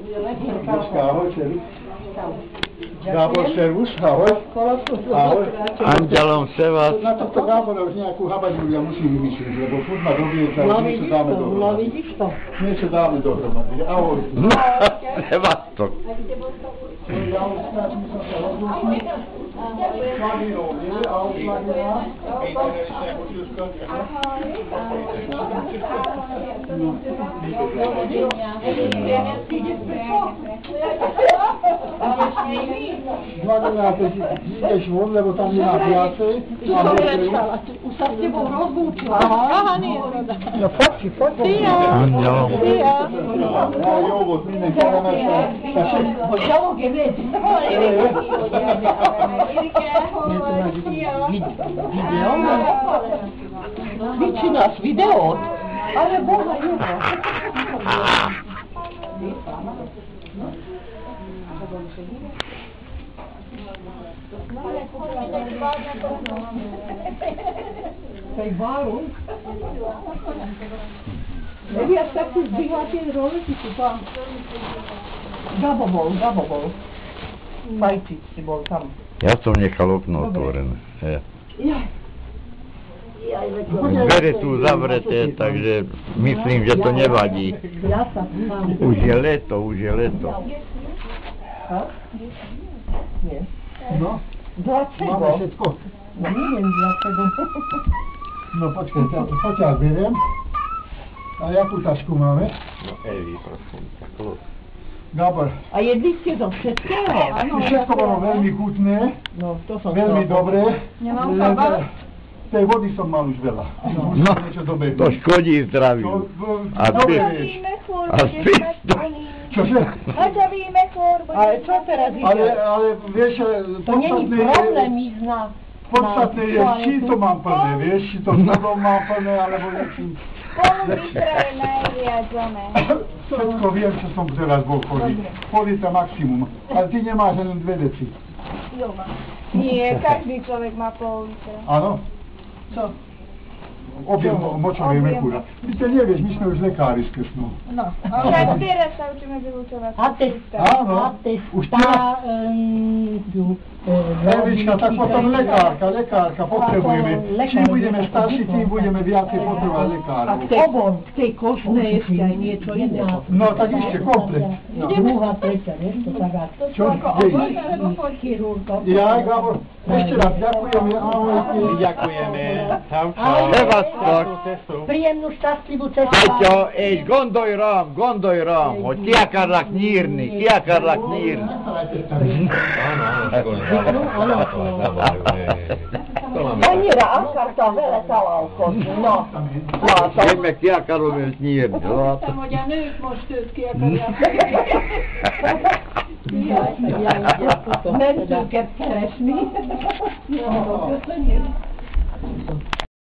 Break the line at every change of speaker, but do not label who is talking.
Ahoj, servus. Gábor, servus, ahoj. Ahoj.
Andelom se vás.
Na tohto Gábora už nejakú habaďu ja musím vymyslieť, lebo furt ma dobieca, niečo dáme dohromady.
No vidíš to.
Niečo dáme dohromady. Ahoj.
Sevastok.
Ja už snad som sa rozlúčil. Slavinou, nie? Ahoj, Slavina. Slavina, ty ideš von, lebo tam nemá viacej.
Tu som prečala, už sa s tebou rozlúčila. Aha, nie.
No poď.
Andelom.
Ja Jovo, mine kellemetlen.
Hogyan je vég? Videó? Mit csinálsz? Videót? Ale boha jó. Egy várunk. Neviasz takú zdvihla tie roleticu tam? Gabo bol. Fajčiť si bol tam.
Ja som nechal okno otvorené.
Ja.
Dvere tu zavreté, takže myslím, že to nevadí.
Ja sa sám.
Už je leto.
Ha? Nie.
No,
Dlaczego?
máme všetko.
No nie wiem dlaczego.
No počkaj, poťah beriem. A jakú tašku máme?
No Evi, prosím, tak
Gábor,
A jedliście do wszystkiego?
všetko bolo veľmi chutné,
No to są
veľmi dobré.
Nemám
len
kabel?
tej vody som mal už veľa.
No,
Niečo dobehnúť.
to škodí zdraviu. A
dobre
ty-
vieš.
A spíš to?
Čože?
Ale co teraz idzie?
Ale vieš,
To nie jest problem ich
podstatné je, či to mám plné, vieš, či to vodou mám plné, alebo niečím. Všetko viem, čo som teraz bol chodiť. Pol litra maximum. Ale ty nemáš len 2 deci.
Nie, každý človek má pol litra.
Áno?
Co?
Objem močovej merkúra. Ty to nevieš, my sme už lekári s Kršnou.
No.
Tak teraz sa učíme vylúčovať.
Áno, už teraz. Evička, tak potom lekárka potrebujeme. Čím budeme starší, tým budeme viacej potrebovať lekárov.
W tej kosznej jeszcze nieco innego.
No tak ešte komplet.
Druga, trzecia, wiesz, to tak jak...
Čo? Ja, Gábor, ešte raz ďakujeme. Ahojte.
Ďakujeme. Čau,
Sevastok.
Príjemnú, šťastlivú cestu.
Peťo, gondolj rám, hogy ki akarlak nyírni.
Annyira akartam vele találkozni, no.
Én meg ki akarom őt nyírni.
Láttam, hogy a nők most őt ki akarják.
Nem őket keresni. Jó, köszönjük.